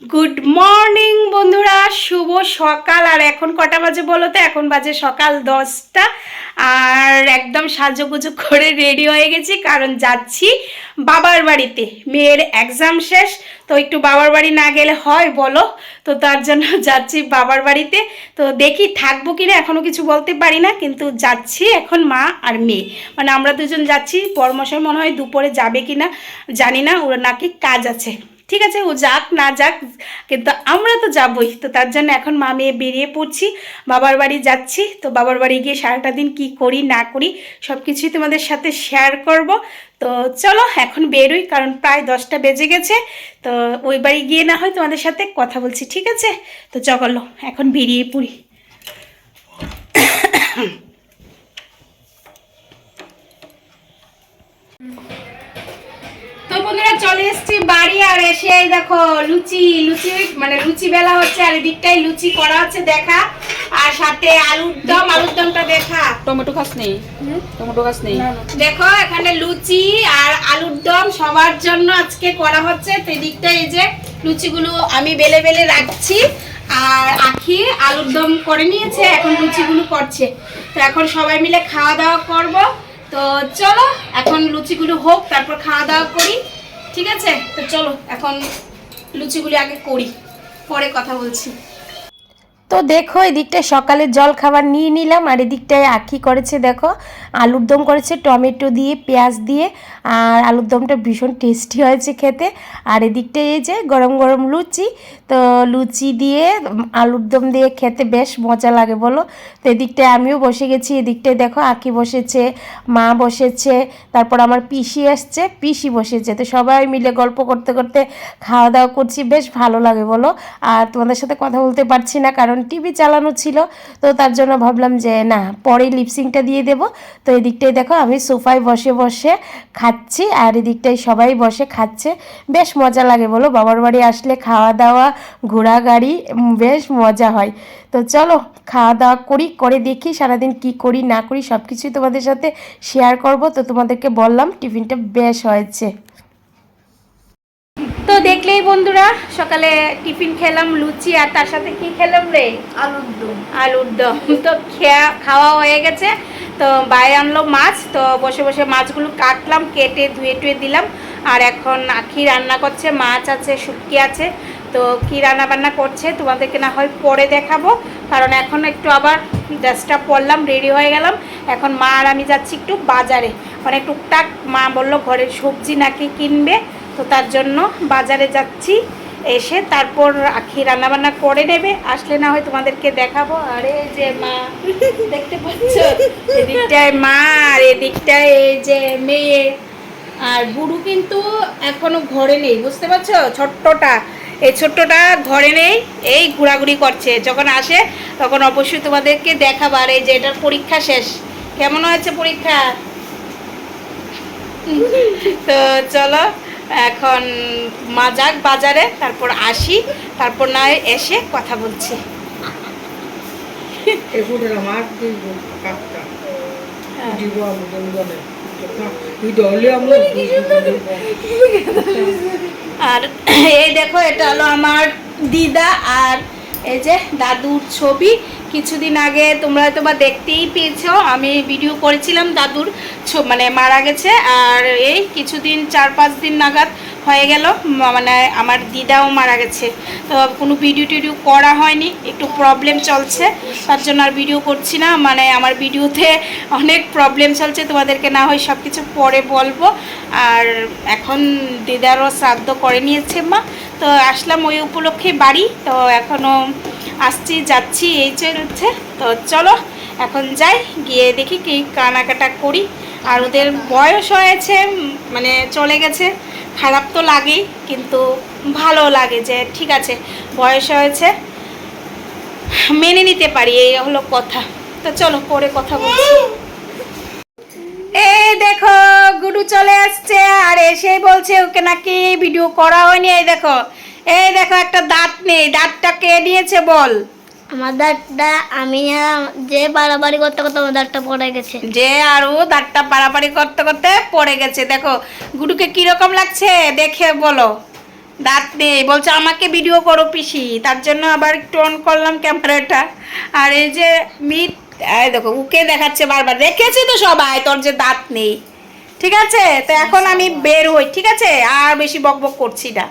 Good morning বন্ধুরা, শুভ সকাল। আর এখন কটা বাজে বলো তো? এখন বাজে সকাল 10টা। আর একদম সাজুগুজু করে রেডি হয়ে গেছি, কারণ যাচ্ছি বাবার বাড়িতে। মেয়ের এক্সাম শেষ, তো একটু বাবার বাড়ি না গেলে হয় বলো? তো তার জন্য যাচ্ছি বাবার বাড়িতে। তো দেখি থাকবো কিনা, এখনও কিছু বলতে পারি না, কিন্তু যাচ্ছি এখন মা আর মেয়ে, মানে আমরা দুজন যাচ্ছি। পরমশাই মনে হয় দুপুরে যাবে কিনা জানি না, ওর নাকি কাজ আছে। ঠিক আছে, ও যাক না যাক, কিন্তু আমরা তো যাবই। তো তার জন্য এখন মা মেয়ে বেরিয়ে পড়ছি, বাবার বাড়ি যাচ্ছি। তো বাবার বাড়ি গিয়ে সারাটা দিন কি করি না করি সব কিছুই তোমাদের সাথে শেয়ার করব। তো চলো এখন বেরোই, কারণ প্রায় 10টা বেজে গেছে। তো ওই বাড়ি গিয়ে না হয় তোমাদের সাথে কথা বলছি, ঠিক আছে? তো চলো এখন বেরিয়ে পড়ি। তো বন্ধুরা চলে এসেছি বাড়ি, আর এসে এই দেখো লুচি লুচি মানে লুচি বেলা হচ্ছে, আর এদিকটাই লুচি করা হচ্ছে দেখা, আর সাথে আলুর দমটা দেখা। টমেটো খাস নেই? টমেটো খাস নেই? দেখো এখানে লুচি আর আলুর দম সবার জন্য আজকে করা হচ্ছে। তো এদিকটাই এই যে লুচিগুলো আমি বেলে বেলে রাখছি, আর আখি আলুর দম করে নিয়েছে, এখন লুচিগুলো করছে। তো এখন সবাই মিলে খাওয়া দাওয়া করব। তো চলো এখন লুচিগুলো হোক, তারপর খাওয়া দাওয়া করি, ঠিক আছে? তো চলো এখন লুচিগুলি আগে করি, পরে কথা বলছি। তো দেখো এদিকটায় সকালের জল খাবার নিয়ে নিলাম, আর এদিকটায় আখি করেছে দেখো আলুর দম করেছে টমেটো দিয়ে পেঁয়াজ দিয়ে, আর আলুর দমটা ভীষণ টেস্টি হয়েছে খেতে। আর এদিকটায় এই যে গরম গরম লুচি, তো লুচি দিয়ে আলুর দম দিয়ে খেতে বেশ মজা লাগে বলো? তো এদিকটায় আমিও বসে গেছি, এদিকটায় দেখো আখি বসেছে, মা বসেছে, তারপর আমার পিসি আসছে, পিসি বসেছে। তো সবাই মিলে গল্প করতে করতে খাওয়া দাওয়া করছি, বেশ ভালো লাগে বলো? আর তোমাদের সাথে কথা বলতে পারছি না, কারণ টিভি চালানো ছিল। তো তার জন্য ভাবলাম যে না, পরে লিপসিংটা দিয়ে দেব। তো এদিকটায় দেখো আমি সোফায় বসে বসে খাচ্ছি, আর এদিকটায় সবাই বসে খাচ্ছে। বেশ মজা লাগে বলো? বাবার বাড়ি আসলে খাওয়া দাওয়া ঘোরাঘুরি বেশ মজা হয়। তো চলো খাওয়া দাওয়া করি, করে দেখি সারাদিন কি করি না করি সব কিছুই তোমাদের সাথে শেয়ার করব। তো তোমাদেরকে বললাম টিফিনটা বেশ হয়েছে। তো দেখলেই বন্ধুরা, সকালে টিফিন খেলাম লুচি, আর তার সাথে কি খেলাম রে? আলুর দম। তো খাওয়া হয়ে গেছে। তো বাই আনলো মাছ, তো বসে বসে মাছগুলো কাটলাম, কেটে ধুয়ে টুয়ে দিলাম। আর এখন আখি রান্না করছে, মাছ আছে শুটকি আছে। তো কি রান্না বান্না করছে তোমাদেরকে না হয় পরে দেখাবো, কারণ এখন একটু আবার ড্রেসটা পরলাম, রেডি হয়ে গেলাম। এখন মা আর আমি যাচ্ছি একটু বাজারে, অনেক টুকটাক মা বললো ঘরের সবজি নাকি কিনবে, তো তার জন্য বাজারে যাচ্ছি। এসে তারপর আখি রান্নাবান্না করে নেবে, আসলে না হয় তোমাদেরকে দেখাবো। আর এই যে মা দেখতে পাচ্ছ, এদিকটায় মা আর এদিকটায় এই যে মেয়ে। আর বুড়ু কিন্তু এখনো ঘরে নেই, বুঝতে পারছো? ছোট্টটা, এই ছোট্টটা ঘরে নেই, এই ঘোরাঘুরি করছে। যখন আসে তখন অবশ্যই তোমাদেরকে দেখাবো। আর এই যে এটার পরীক্ষা শেষ। কেমন হয়েছে পরীক্ষা? তো চলো এখন মা যাক বাজারে, তারপর আসি, তারপর না এসে কথা বলছি। আর এই দেখো এটা হলো আমার দিদা, আর এই যে দাদুর ছবি। কিছুদিন আগে তোমরা হয়তো বা দেখতেই পেয়েছো, আমি ভিডিও করেছিলাম দাদুর মানে মারা গেছে। আর এই কিছুদিন 4-5 দিন নাগাদ হয়ে গেল মানে আমার দিদাও মারা গেছে। তো কোনো ভিডিও টিডিও করা হয়নি, একটু প্রবলেম চলছে, তার জন্য আর ভিডিও করছি না। মানে আমার ভিডিওতে অনেক প্রবলেম চলছে, তোমাদেরকে না হয় সব কিছু পরে বলবো। আর এখন দিদারও শ্রাদ্ধ করে নিয়েছে মা, তো আসলাম ওই উপলক্ষে বাড়ি। তো এখনও আসছি যাচ্ছি এই চলছে। তো চলো এখন যাই, গিয়ে দেখি কি কেনাকাটা করি। আর ওদের বয়স হয়েছে, মানে চলে গেছে, খারাপ তো লাগেই, কিন্তু ভালো লাগে যে ঠিক আছে বয়স হয়েছে, মেনে নিতে পারি, এই হলো কথা। তো চলো পরে কথা বলছি। এই দেখো গুডু চলে আসছে, আর এসেই বলছে ওকে নাকি ভিডিও করা হয়নি। এই দেখো একটা দাঁত নেই, দাঁতটা কে নিয়েছে বল? আমার দাঁতটা আমি যে বাড়াবাড়ি করতে করতে আমার দাঁতটা পড়ে গেছে। যে আরো দাঁতটা পাড়াপাড়ি করতে করতে পড়ে গেছে। দেখো গুডুকে কিরকম লাগছে দেখে বলো। দাঁত নেই, বলছে আমাকে ভিডিও করো পিসি, তার জন্য আবার একটু অন করলাম ক্যামেরাটা। আর এই যে মিট, এই দেখো উকে দেখাচ্ছে বারবার, দেখেছি তো সবাই তোর যে দাঁত নেই। ঠিক আছে, তো এখন আমি বের হই, ঠিক আছে, আর বেশি বকবক করছি না।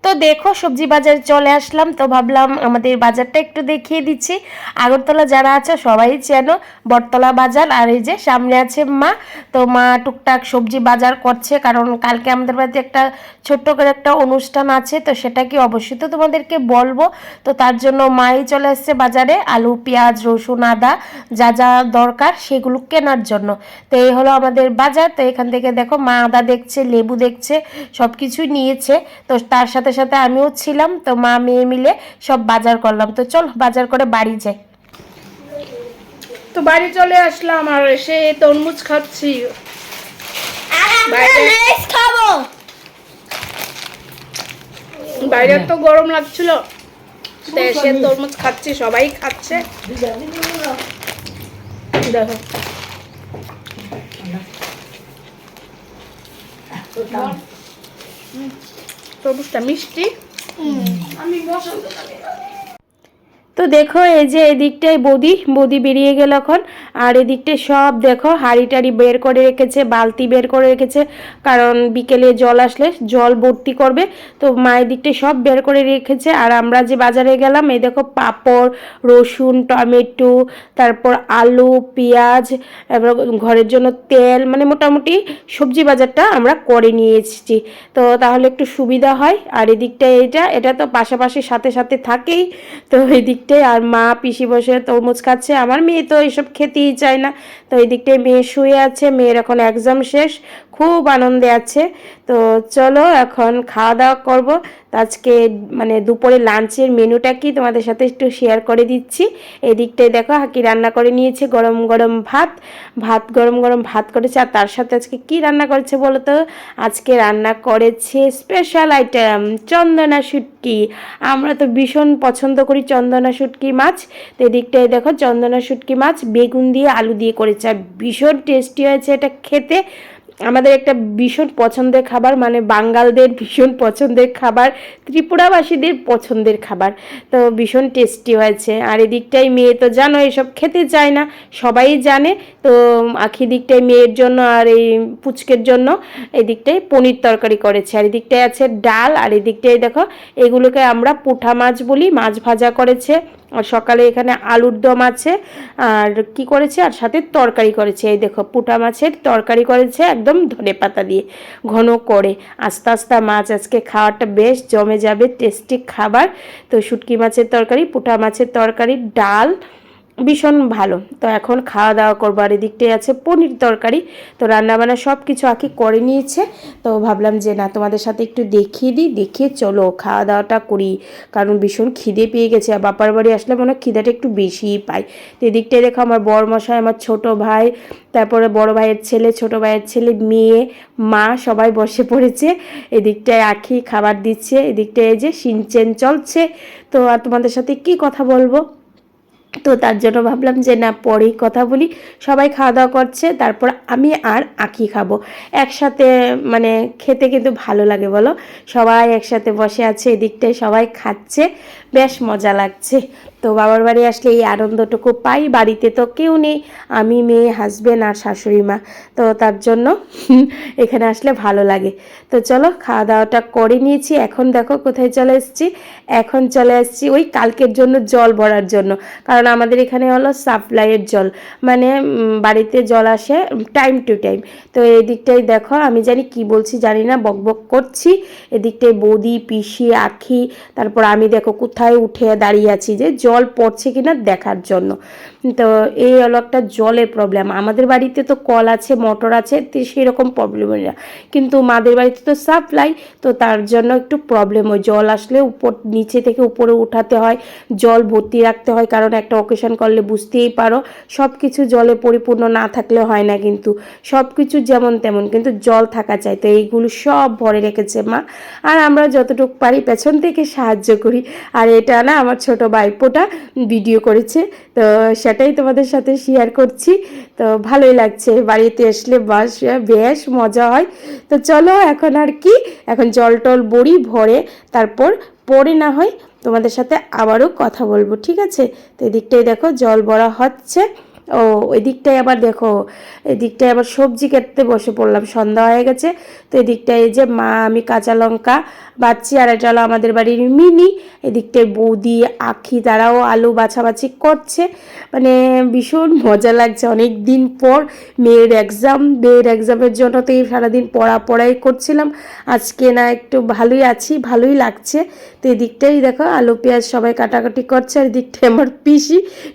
তো দেখো সবজি বাজারে চলে আসলাম, তো ভাবলাম আমাদের বাজারটা একটু দেখিয়ে দিচ্ছি। আগরতলা যারা আছে সবাই চেনো বটতলা বাজার। আর এই যে সামনে আছে মা, তো মা টুকটাক সবজি বাজার করছে, কারণ কালকে আমাদের বাড়িতে একটা ছোট্ট করে একটা অনুষ্ঠান আছে, তো সেটা কি অবশ্যই তো তোমাদেরকে বলবো। তো তার জন্য মাই চলে আসছে বাজারে আলু পেঁয়াজ রসুন আদা যা যা দরকার সেগুলো কেনার জন্য। তো এই হলো আমাদের বাজার। তো এখান থেকে দেখো মা আদা দেখছে, লেবু দেখছে, সব কিছুই নিয়েছে। তো তার সাথে সাথে আমিও ছিলাম, তো মা মেয়ে মিলে সব বাজার করলাম। তো চল বাজার করে বাড়ি যাই। তো বাড়ি চলে আসলাম আর এসে তরমুজ খাচ্ছি। খাবো। বাইরে তো গরম লাগছিল, তো এসে তরমুজ খাচ্ছি, সবাই খাচ্ছে। দেখো তরমুজটা মিষ্টি। তো দেখো এই যে এদিকটায় বৌদি বেরিয়ে গেল এখন। আর এদিকটায় সব দেখো হাঁড়ি টাড়ি বের করে রেখেছে, বালতি বের করে রেখেছে, কারণ বিকেলে জল আসলে জল ভর্তি করবে। তো মায়ের দিকটায় সব বের করে রেখেছে। আর আমরা যে বাজারে গেলাম, এই দেখো পাঁপড় রসুন টমেটো, তারপর আলু পেঁয়াজ, এবার ঘরের জন্য তেল, মানে মোটামুটি সবজি বাজারটা আমরা করে নিয়ে এসেছি। তো তাহলে একটু সুবিধা হয়। আর এদিকটায় এটা তো পাশাপাশি সাথে সাথে থাকেই। তো এই দিকটায় আর মা পিসি বসে তরমুজ খাচ্ছে। আমার মেয়ে তো এইসব খেতেই চায় না। তো এই দিকটায় মেয়ে শুয়ে আছে, মেয়ের এখন এক্সাম শেষ, খুব আনন্দে আছে। তো চলো এখন খাওয়া দাওয়া করবো। তো আজকে মানে দুপুরে লাঞ্চের মেনুটা কি তোমাদের সাথে একটু শেয়ার করে দিচ্ছি। এদিকটায় দেখো হাকি রান্না করে নিয়েছে গরম গরম গরম গরম ভাত করেছে। আর তার সাথে আজকে কি রান্না করেছে বলো তো? আজকে রান্না করেছে স্পেশাল আইটেম চন্দনা শুটকি। আমরা তো ভীষণ পছন্দ করি চন্দনা শুটকি মাছ। তো এদিকটায় দেখো চন্দনা শুটকি মাছ বেগুন দিয়ে আলু দিয়ে করেছে, আর ভীষণ টেস্টি হয়েছে এটা খেতে। আমাদের একটা ভীষণ পছন্দের খাবার, মানে বাঙালদের ভীষণ পছন্দের খাবার, ত্রিপুরাবাসীদের পছন্দের খাবার। তো ভীষণ টেস্টি হয়েছে। আর এদিকটাই মেয়ে তো জানো এসব খেতে চায় না, সবাই জানে। তো আখি দিকটায় মেয়ের জন্য আর এই পুচকের জন্য এদিকটায় পনির তরকারি করেছে। আর এদিকটায় আছে ডাল। আর এদিকটায় দেখো এগুলোকে আমরা পুঁঠা মাছ বলি, মাছ ভাজা করেছে। আর সকালে এখানে আলুর দম আছে, আর কি করেছে আর সাথে তরকারি করেছে। এই দেখো পুঁটা মাছের তরকারি করেছে একদম ধনেপাতা দিয়ে ঘন করে। আস্তে আস্তে মাছ আজকে খাওয়াটা বেশ জমে যাবে, টেস্টি খাবার। তো শুটকি মাছের তরকারি, পুঁটা মাছের তরকারি, ডাল, ভীষণ ভালো। তো এখন খাওয়া দাওয়া করবো। আর এদিকটাই আছে পনির তরকারি। তো রান্নাবান্না সব কিছু আঁকি করে নিয়েছে। তো ভাবলাম যে না তোমাদের সাথে একটু দেখিয়ে দিই, দেখিয়ে চলো খাওয়া দাওয়াটা করি, কারণ ভীষণ খিদে পেয়ে গেছে। আর বাপার বাড়ি আসলে মনে হয় খিদেটা একটু বেশিই পাই। তো এদিকটাই দেখো আমার বড়মশাই, আমার ছোট ভাই, তারপরে বড় ভাইয়ের ছেলে, ছোট ভাইয়ের ছেলে, মেয়ে, মা সবাই বসে পড়েছে। এদিকটায় আঁকি খাবার দিচ্ছে, এদিকটায় এই যে সিনচেন চলছে। তো আর তোমাদের সাথে কি কথা বলবো, তো তার জন্য ভাবলাম যে না পরেই কথা বলি। সবাই খাওয়া দাওয়া করছে, তারপর আমি আর আঁকি খাবো একসাথে, মানে খেতে কিন্তু ভালো লাগে বলো। সবাই একসাথে বসে আছে, এদিকটায় সবাই খাচ্ছে, বেশ মজা লাগছে। তো বাবার বাড়ি আসলে এই আনন্দটুকু পাই, বাড়িতে তো কেউ নেই, আমি মেয়ে হাজবেন্ড আর শাশুড়ি মা। তো তার জন্য এখানে আসলে ভালো লাগে। তো চলো খাওয়া দাওয়াটা করে নিয়েছি। এখন দেখো কোথায় চলে এসেছি, এখন চলে এসেছি ওই কালকের জন্য জল ভরার জন্য। কারণ আমাদের এখানে হলো সাপ্লাইয়ের জল, মানে বাড়িতে জল আসে টাইম টু টাইম। তো এই দিকটাই দেখো, আমি জানি কি বলছি জানি না, বকবক করছি। এদিকটায় বৌদি পিসি আখি, তারপর আমি দেখো কোথায় উঠে দাঁড়িয়ে আছি যে জল পড়ছে কিনা দেখার জন্য। তো এই হলো একটা জলের প্রবলেম। আমাদের বাড়িতে তো কল আছে, মোটর আছে, সেরকম প্রবলেম হয় না, কিন্তু মাদের বাড়িতে তো সাপ্লাই, তো তার জন্য একটু প্রবলেম হয়। জল আসলে উপর নিচে থেকে উপরে উঠাতে হয়, জল ভর্তি রাখতে হয়, কারণ একটা অকেশন করলে বুঝতেই পারো সব কিছু জলে পরিপূর্ণ না থাকলে হয় না, কিন্তু সব কিছু যেমন তেমন কিন্তু জল থাকা চাই। তো এইগুলো সব ভরে রেখেছে মা, আর আমরা যতটুকু পারি পেছন থেকে সাহায্য করি। আর এটা না আমার ছোট ভাইপোটা ভিডিও করেছে, তো ব্যবসাটাই তোমাদের সাথে শেয়ার করছি। তো ভালোই লাগছে, বাড়িতে আসলে বেশ মজা হয়। তো চলো এখন আর কি, এখন জল টল বড়ি ভরে তারপর পরে না হয় তোমাদের সাথে আবারও কথা বলবো, ঠিক আছে? তো এদিকটাই দেখো জল ভরা হচ্ছে। ও ওই দিকটায় আবার দেখো, এদিকটায় আবার সবজি কাটতে বসে পড়লাম, সন্ধ্যা হয়ে গেছে। তো এদিকটায় এই যে মা আমি কাঁচা লঙ্কা বাচ্ছি, আর এটা হলো আমাদের বাড়ির মিনি। এদিকটায় বৌদি আখি তারাও আলু বাছাবাছি করছে, মানে ভীষণ মজা লাগছে। অনেক দিন পর মেয়ের এক্সামের জন্য তো এই সারাদিন পড়াই করছিলাম। আজকে না একটু ভালোই আছি, ভালোই লাগছে। তো এদিকটাই দেখো আলু পেঁয়াজ সবাই কাটাকাটি করছে, আর এদিকটায় আমার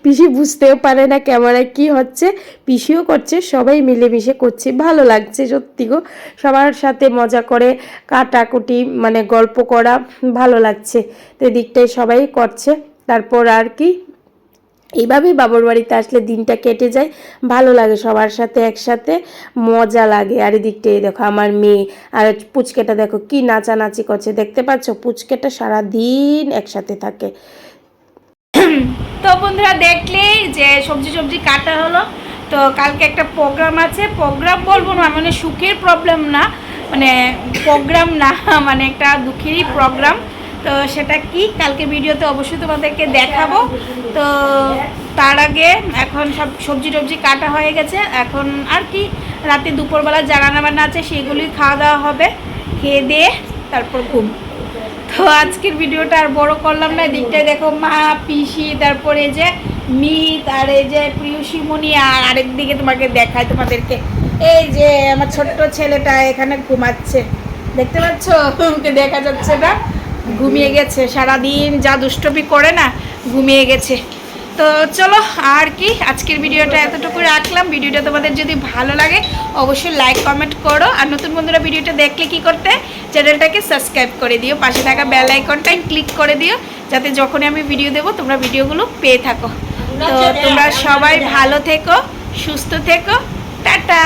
পিসি বুঝতেও পারে না ক্যামেরায় কি হচ্ছে, পিসিও করছে, সবাই মিলেমিশে করছে, ভালো লাগছে সত্যি গো। সবার সাথে মজা করে কাটাকুটি মানে গল্প করা ভালো লাগছে। তো এদিকটায় সবাই করছে। তারপর আর কি এইভাবেই বাবার বাড়িতে আসলে দিনটা কেটে যায়, ভালো লাগে, সবার সাথে একসাথে মজা লাগে। আর এদিকটাই দেখো আমার মেয়ে আর পুচকেটা দেখো কি নাচানাচি করছে, দেখতে পাচ্ছ? পুচকেটা সারাদিন একসাথে থাকে। তো বন্ধুরা দেখলেই যে সবজি কাটা হলো। তো কালকে একটা প্রোগ্রাম আছে, প্রোগ্রাম বলবো না মানে সুখের প্রবলেম না, মানে প্রোগ্রাম না, মানে একটা দুঃখেরই প্রোগ্রাম। তো সেটা কি কালকে ভিডিওতে অবশ্যই তোমাদেরকে দেখাবো। তো তার আগে এখন সব সবজি কাটা হয়ে গেছে, এখন আর কি রাতে দুপুরবেলা যা রান্নাবান্না আছে সেগুলোই খাওয়া দাওয়া হবে, খেয়ে দিয়ে তারপর ঘুম। তো আজকের ভিডিওটা আর বড় করলাম না। এদিকটায় দেখো মা পিসি, তারপরে যে মিত আর এই যে প্রিয়সীমণি, আর আরেক দিকে তোমাকে দেখায় তোমাদেরকে, এই যে আমার ছোট্ট ছেলেটা এখানে ঘুমাচ্ছে, দেখতে পাচ্ছ? ওকে দেখা যাচ্ছে না, ঘুমিয়ে গেছে, সারাদিন যা দুষ্টমি করে না, ঘুমিয়ে গেছে। তো চলো আর কি আজকের ভিডিওটা এতটুকু রাখলাম। ভিডিওটা তোমাদের যদি ভালো লাগে অবশ্যই লাইক কমেন্ট করো, আর নতুন বন্ধুরা ভিডিওটা দেখলে কি করতে, চ্যানেলটাকে সাবস্ক্রাইব করে দিও, পাশে থাকা বেল আইকনটাই ক্লিক করে দিও, যাতে যখনই আমি ভিডিও দেবো তোমরা ভিডিওগুলো পেয়ে থাকো। তো তোমরা সবাই ভালো থেকো, সুস্থ থেকো, টাটা।